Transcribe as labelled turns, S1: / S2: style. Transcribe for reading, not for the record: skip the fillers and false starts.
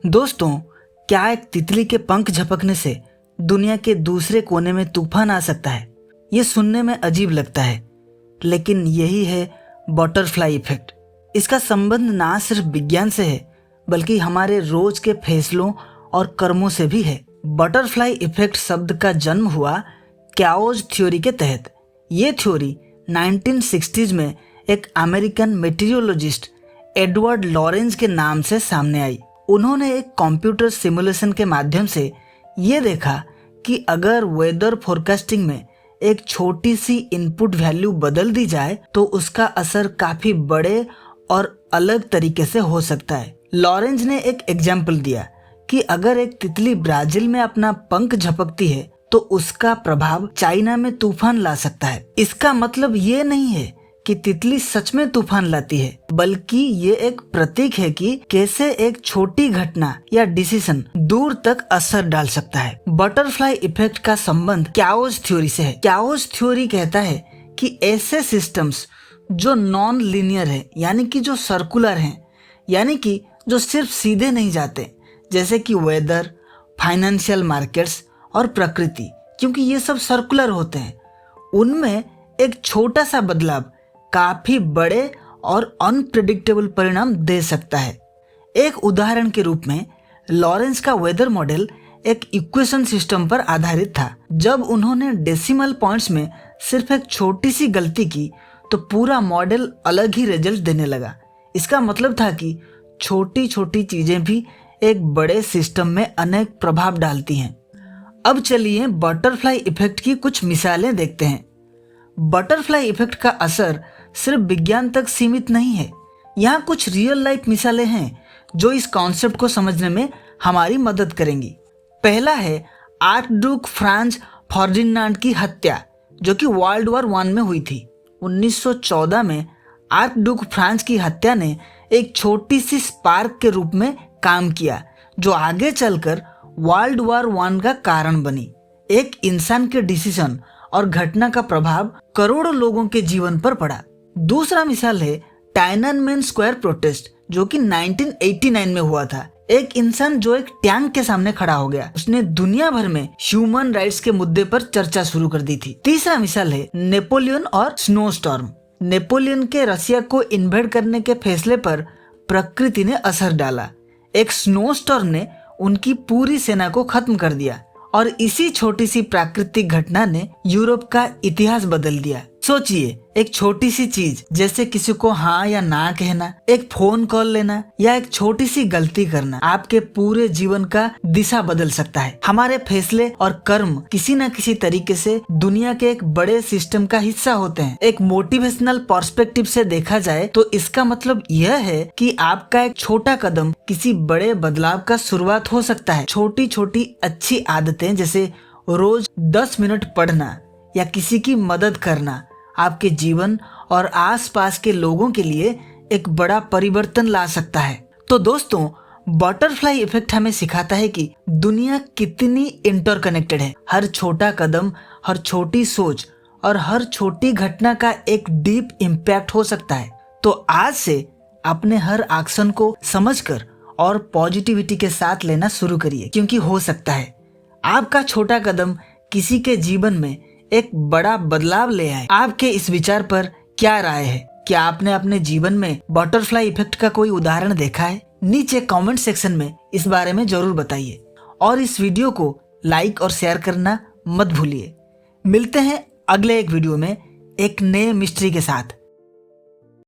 S1: दोस्तों, क्या एक तितली के पंख झपकने से दुनिया के दूसरे कोने में तूफान आ सकता है? ये सुनने में अजीब लगता है, लेकिन यही है बटरफ्लाई इफेक्ट। इसका संबंध ना सिर्फ विज्ञान से है, बल्कि हमारे रोज के फैसलों और कर्मों से भी है। बटरफ्लाई इफेक्ट शब्द का जन्म हुआ कैओस थ्योरी के तहत। ये थ्योरी 1960s में एक अमेरिकन मेटीरियोलॉजिस्ट एडवर्ड लॉरेंज के नाम से सामने आई। उन्होंने एक कंप्यूटर सिमुलेशन के माध्यम से ये देखा कि अगर वेदर फोरकास्टिंग में एक छोटी सी इनपुट वैल्यू बदल दी जाए तो उसका असर काफी बड़े और अलग तरीके से हो सकता है। लॉरेंज ने एक एग्जाम्पल दिया कि अगर एक तितली ब्राजील में अपना पंख झपकती है तो उसका प्रभाव चाइना में तूफान ला सकता है। इसका मतलब ये नहीं है कि तितली सच में तूफान लाती है, बल्कि ये एक प्रतीक है कि कैसे एक छोटी घटना या डिसीजन दूर तक असर डाल सकता है। बटरफ्लाई इफेक्ट का संबंध कैओस थ्योरी से है। कैओस थ्योरी कहता है कि ऐसे सिस्टम्स जो नॉन लीनियर है, यानी कि जो सर्कुलर हैं, यानी कि जो सिर्फ सीधे नहीं जाते, जैसे कि वेदर, फाइनेंशियल मार्केट्स और प्रकृति, क्योंकि ये सब सर्कुलर होते हैं, उनमें एक छोटा सा बदलाव काफी बड़े और अनप्रेडिक्टेबल परिणाम दे सकता है। एक उदाहरण के रूप में लॉरेंस का वेदर मॉडल एक इक्वेशन सिस्टम पर आधारित था। जब उन्होंने डेसिमल पॉइंट्स में सिर्फ एक छोटी सी गलती की तो पूरा मॉडल अलग ही रिजल्ट देने लगा। इसका मतलब था कि छोटी छोटी चीजें भी एक बड़े सिस्टम में अनेक प्रभाव डालती हैं। अब चलिए बटरफ्लाई इफेक्ट की कुछ मिसालें देखते हैं। बटरफ्लाई इफेक्ट का असर सिर्फ विज्ञान तक सीमित नहीं है। यहाँ कुछ रियल लाइफ मिसालें हैं जो इस कॉन्सेप्ट को समझने में हमारी मदद करेंगी। पहला है आर्कड्यूक फ्रांज फर्डिनांड की हत्या, जो कि वर्ल्ड वॉर 1 में हुई थी। 1914 में आर्कड्यूक फ्रांज की हत्या ने एक छोटी सी स्पार्क के रूप में काम किया, जो आगे चलकर वर्ल्ड वॉर 1 का कारण बनी। एक इंसान के डिसीजन और घटना का प्रभाव करोड़ों लोगों के जीवन पर पड़ा। दूसरा मिसाल है टाइननमेन स्क्वायर प्रोटेस्ट, जो कि 1989 में हुआ था। एक इंसान जो एक टैंक के सामने खड़ा हो गया, उसने दुनिया भर में ह्यूमन राइट्स के मुद्दे पर चर्चा शुरू कर दी थी। तीसरा मिसाल है नेपोलियन और स्नो स्टॉर्म। नेपोलियन के रसिया को इन्वेड करने के फैसले पर प्रकृति ने असर डाला। एक स्नो स्टॉर्म ने उनकी पूरी सेना को खत्म कर दिया और इसी छोटी सी प्राकृतिक घटना ने यूरोप का इतिहास बदल दिया। सोचिए, एक छोटी सी चीज जैसे किसी को हाँ या ना कहना, एक फोन कॉल लेना या एक छोटी सी गलती करना आपके पूरे जीवन का दिशा बदल सकता है। हमारे फैसले और कर्म किसी न किसी तरीके से दुनिया के एक बड़े सिस्टम का हिस्सा होते हैं। एक मोटिवेशनल पर्सपेक्टिव से देखा जाए तो इसका मतलब यह है कि आपका एक छोटा कदम किसी बड़े बदलाव का शुरुआत हो सकता है। छोटी छोटी अच्छी आदतें जैसे रोज 10 मिनट पढ़ना या किसी की मदद करना आपके जीवन और आसपास के लोगों के लिए एक बड़ा परिवर्तन ला सकता है। तो दोस्तों, बटरफ्लाई इफेक्ट हमें सिखाता है कि दुनिया कितनी इंटरकनेक्टेड है। हर छोटा कदम, हर छोटी सोच और हर छोटी घटना का एक डीप इम्पैक्ट हो सकता है। तो आज से अपने हर एक्शन को समझकर और पॉजिटिविटी के साथ लेना शुरू करिए, क्योंकि हो सकता है आपका छोटा कदम किसी के जीवन में एक बड़ा बदलाव ले आए। आपके इस विचार पर क्या राय है? क्या आपने अपने जीवन में बटरफ्लाई इफेक्ट का कोई उदाहरण देखा है? नीचे कमेंट सेक्शन में इस बारे में जरूर बताइए और इस वीडियो को लाइक और शेयर करना मत भूलिए। मिलते हैं अगले एक वीडियो में एक नए मिस्ट्री के साथ।